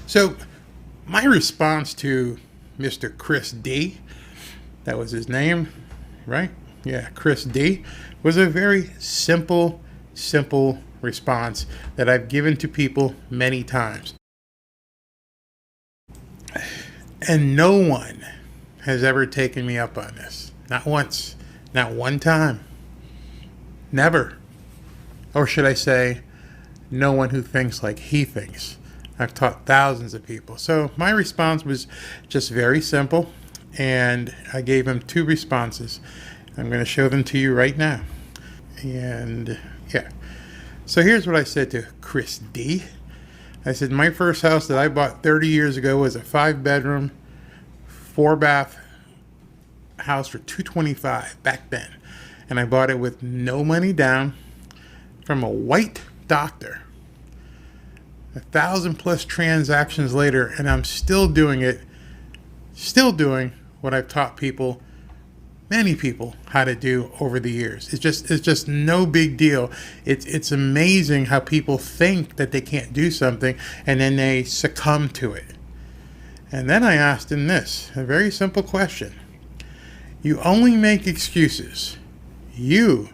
So my response to Mr. Chris D, that was his name, right? Yeah, Chris D, was a very simple response that I've given to people many times. And no one has ever taken me up on this. Not once. Not one time. Never. Or should I say, no one who thinks like he thinks. I've taught thousands of people. So my response was just very simple, and I gave him two responses. I'm going to show them to you right now. And yeah. So here's what I said to Chris D. I said, my first house that I bought 30 years ago was a 5-bedroom, 4-bath house for $225 back then. And I bought it with no money down from a white doctor. 1,000+ transactions later, and I'm still doing it. Still doing what I've taught people, many people, how to do over the years. It's just no big deal. It's amazing how people think that they can't do something and then they succumb to it. And then I asked him this, a very simple question. You only make excuses. You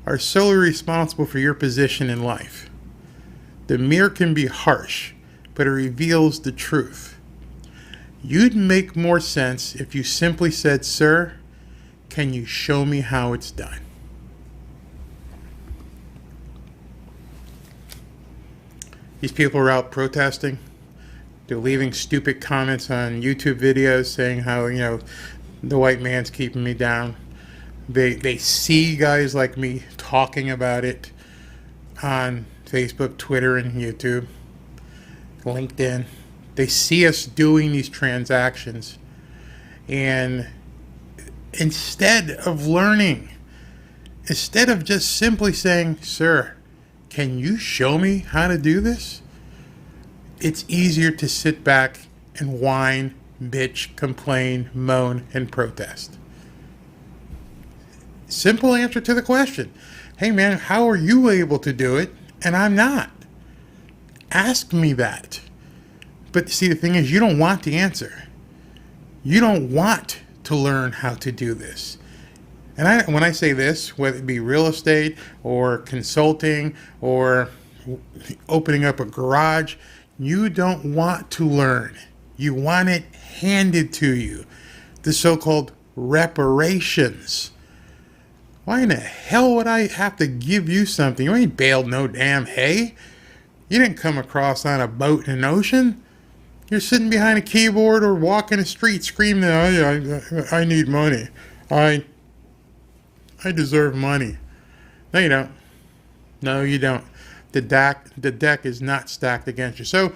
are solely responsible for your position in life. The mirror can be harsh, but it reveals the truth. You'd make more sense if you simply said, sir, can you show me how it's done? These people are out protesting. They're leaving stupid comments on YouTube videos saying how, the white man's keeping me down. They see guys like me talking about it on Facebook, Twitter, and YouTube, LinkedIn. They see us doing these transactions. And instead of learning, instead of just simply saying, sir, can you show me how to do this? It's easier to sit back and whine, bitch, complain, moan, and protest. Simple answer to the question. Hey man, how are you able to do it and I'm not? Ask me that. But see, the thing is, you don't want the answer. You don't want to learn how to do this. And when I say this, whether it be real estate or consulting or opening up a garage, you don't want to learn. You want it handed to you. The so-called reparations. Why in the hell would I have to give you something? You ain't baled no damn hay. You didn't come across on a boat in an ocean. You're sitting behind a keyboard or walking the street screaming, I need money. I deserve money. No, you don't. No, you don't. The deck is not stacked against you. So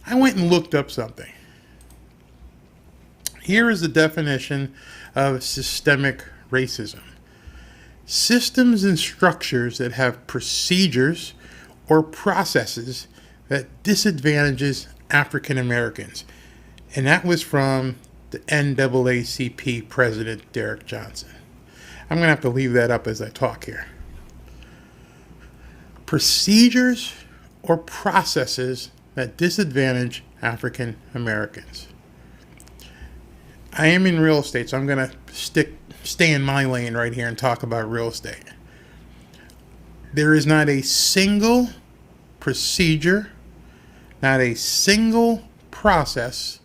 I went and looked up something. Here is the definition of systemic racism. Systems and structures that have procedures or processes that disadvantages African Americans. And that was from the NAACP President Derek Johnson. I'm going to have to leave that up as I talk here. Procedures or processes that disadvantage African Americans. I am in real estate, so I'm going to stay in my lane right here and talk about real estate. There is not a single procedure, not a single process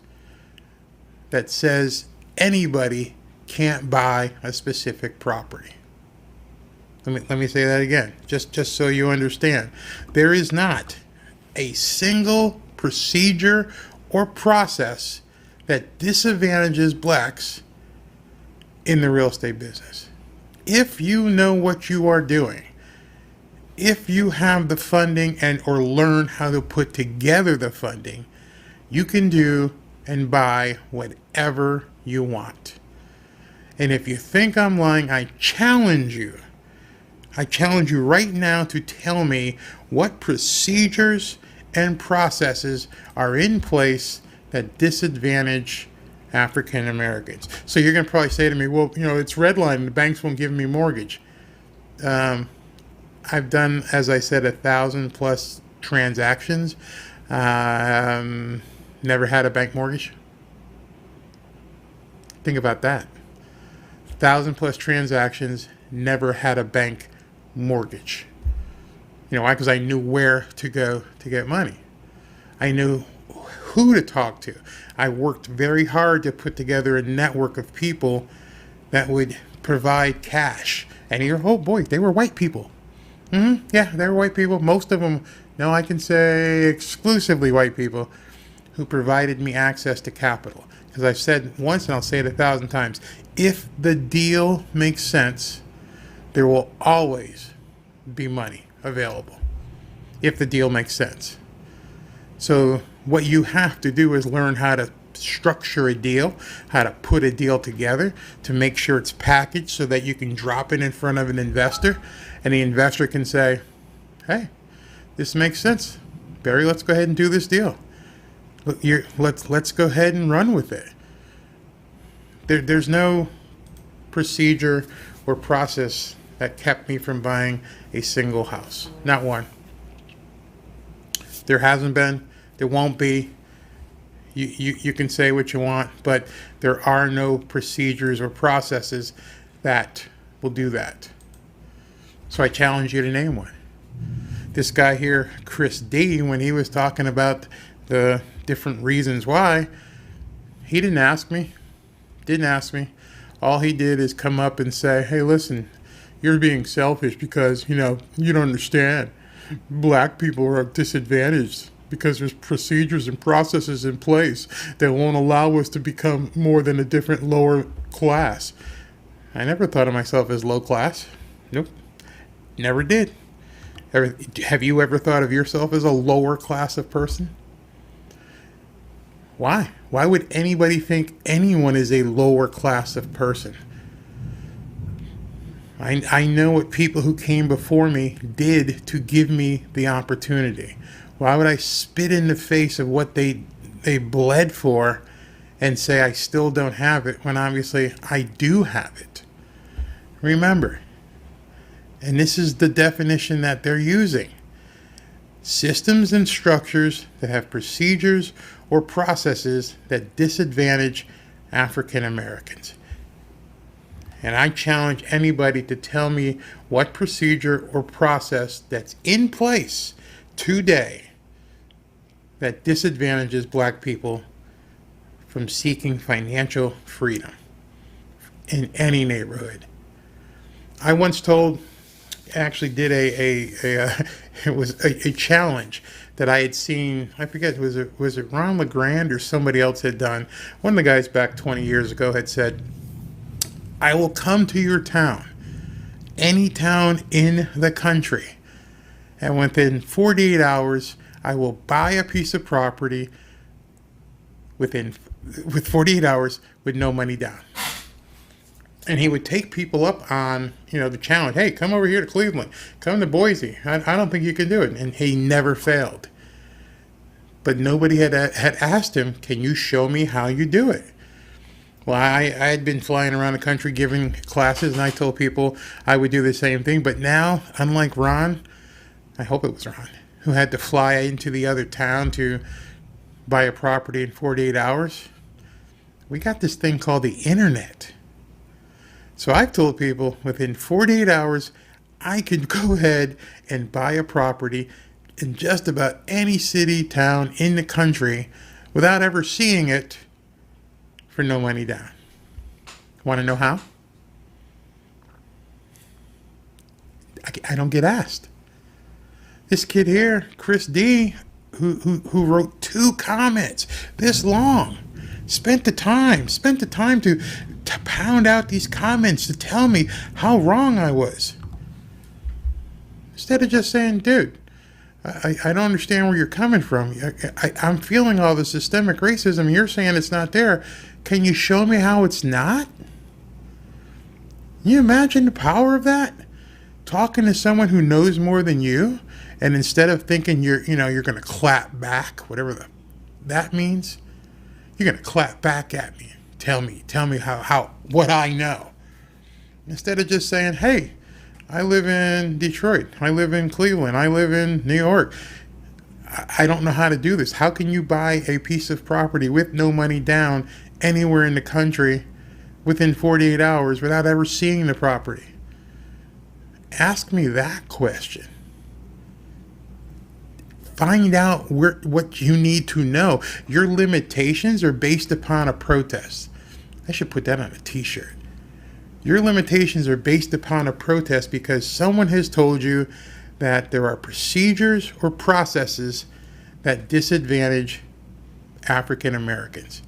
that says anybody can't buy a specific property. Let me say that again, just so you understand. There is not a single procedure or process that disadvantages blacks in the real estate business. If you know what you are doing, if you have the funding or learn how to put together the funding, you can do and buy whatever you want. And if you think I'm lying, I challenge you right now to tell me what procedures and processes are in place that disadvantage African Americans. So you're going to probably say to me, well, it's redlining. The banks won't give me a mortgage. I've done, as I said, 1,000+ transactions. never had a bank mortgage? Think about that. 1,000+ transactions, never had a bank mortgage. You know why? Because I knew where to go to get money. I knew who to talk to. I worked very hard to put together a network of people that would provide cash. And here, oh boy, they were white people. Yeah, they were white people. Most of them, no, I can say exclusively white people who provided me access to capital. Because I've said once and I'll say it 1,000 times, if the deal makes sense, there will always be money available. If the deal makes sense. So what you have to do is learn how to structure a deal, how to put a deal together to make sure it's packaged so that you can drop it in front of an investor and the investor can say, hey, this makes sense. Barry, let's go ahead and do this deal. Let's go ahead and run with it. There's no procedure or process that kept me from buying a single house. Not one. There hasn't been. There won't be. You can say what you want, but there are no procedures or processes that will do that. So I challenge you to name one. This guy here, Chris D., when he was talking about the different reasons why, he didn't ask me. All he did is come up and say, hey, listen, you're being selfish because, you don't understand. Black people are disadvantaged because there's procedures and processes in place that won't allow us to become more than a different lower class. I never thought of myself as low class. Nope. Never did. Have you ever thought of yourself as a lower class of person? Why? Why would anybody think anyone is a lower class of person? I know what people who came before me did to give me the opportunity. Why would I spit in the face of what they bled for and say I still don't have it when obviously I do have it? Remember, and this is the definition that they're using, systems and structures that have procedures or processes that disadvantage African Americans. And I challenge anybody to tell me what procedure or process that's in place today that disadvantages black people from seeking financial freedom in any neighborhood. I once actually did it was a challenge that I had seen. I forget, was it Ron LeGrand or somebody else had done. One of the guys back 20 years ago had said, I will come to your town, any town in the country, and within 48 hours, I will buy a piece of property with 48 hours with no money down. And he would take people up on, the challenge. Hey, come over here to Cleveland. Come to Boise. I don't think you can do it. And he never failed. But nobody had asked him, can you show me how you do it? Well, I had been flying around the country giving classes, and I told people I would do the same thing. But now, unlike Ron, I hope it was Ron, who had to fly into the other town to buy a property in 48 hours, we got this thing called the internet. So I've told people within 48 hours, I could go ahead and buy a property in just about any city, town in the country without ever seeing it for no money down. Want to know how? I don't get asked. This kid here, Chris D., who wrote 2 comments this long, spent the time to pound out these comments to tell me how wrong I was. Instead of just saying, dude, I don't understand where you're coming from. I'm feeling all the systemic racism. You're saying it's not there. Can you show me how it's not? Can you imagine the power of that? Talking to someone who knows more than you, and instead of thinking you're going to clap back, whatever that means, you're going to clap back at me. Tell me how what I know. Instead of just saying, hey, I live in Detroit. I live in Cleveland. I live in New York. I don't know how to do this. How can you buy a piece of property with no money down anywhere in the country within 48 hours without ever seeing the property? Ask me that question. Find out what you need to know. Your limitations are based upon a protest. I should put that on a t-shirt. Your limitations are based upon a protest because someone has told you that there are procedures or processes that disadvantage African Americans.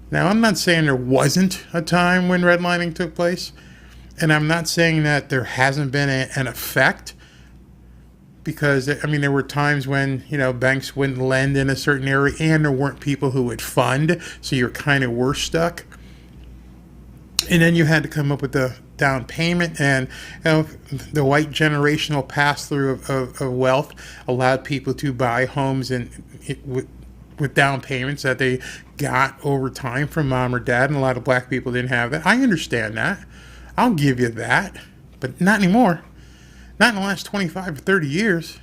Now, I'm not saying there wasn't a time when redlining took place, and I'm not saying that there hasn't been an effect, because, I mean, there were times when, banks wouldn't lend in a certain area and there weren't people who would fund, so you kind of were stuck. And then you had to come up with the down payment, and the white generational pass-through of wealth allowed people to buy homes with down payments that they got over time from mom or dad, and a lot of black people didn't have that. I understand that. I'll give you that, but not anymore. Not in the last 25 or 30 years.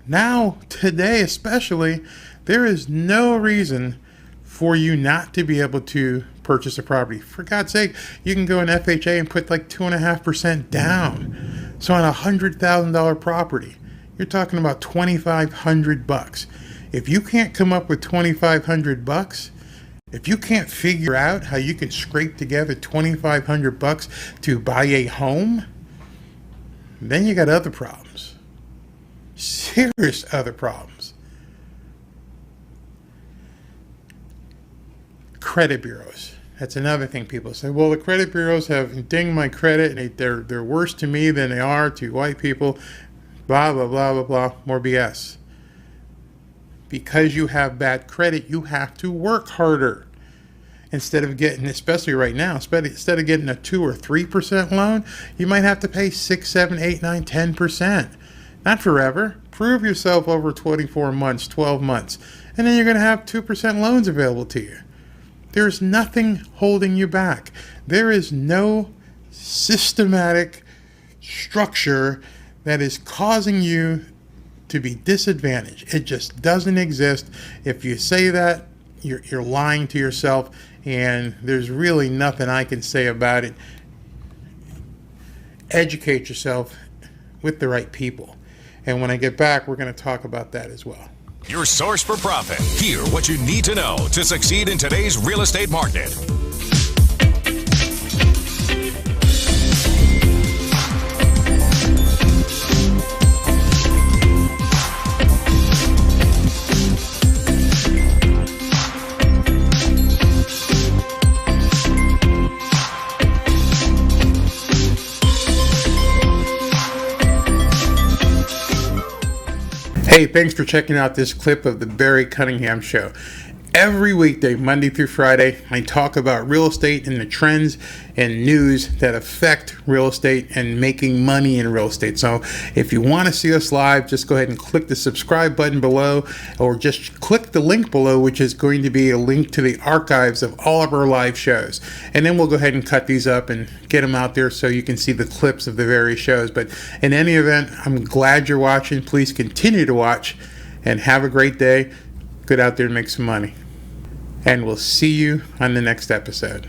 Now, today especially, there is no reason for you not to be able to purchase a property. For God's sake, you can go in FHA and put like 2.5% down. So on a $100,000 property, you're talking about $2,500. If you can't come up with $2,500, if you can't figure out how you can scrape together $2,500 to buy a home, then you got other problems. Serious other problems. Credit bureaus. That's another thing people say. Well, the credit bureaus have dinged my credit, and they're worse to me than they are to white people. Blah, blah, blah, blah, blah. More BS. Because you have bad credit, you have to work harder. Instead of getting, especially right now, instead of getting a 2 or 3% loan, you might have to pay 6, 7, 8, 9, 10%. Not forever. Prove yourself over 24 months, 12 months, and then you're going to have 2% loans available to you. There's nothing holding you back. There is no systematic structure that is causing you to be disadvantaged. It just doesn't exist. If you say that, you're lying to yourself, and there's really nothing I can say about it. Educate yourself with the right people. And when I get back, we're going to talk about that as well. Your source for profit. Hear what you need to know to succeed in today's real estate market. Hey, thanks for checking out this clip of the Barry Cunningham Show. Every weekday, Monday through Friday, I talk about real estate and the trends and news that affect real estate and making money in real estate. So if you want to see us live, just go ahead and click the subscribe button below, or just click the link below, which is going to be a link to the archives of all of our live shows. And then we'll go ahead and cut these up and get them out there so you can see the clips of the various shows. But in any event, I'm glad you're watching. Please continue to watch and have a great day. Get out there and make some money. And we'll see you on the next episode.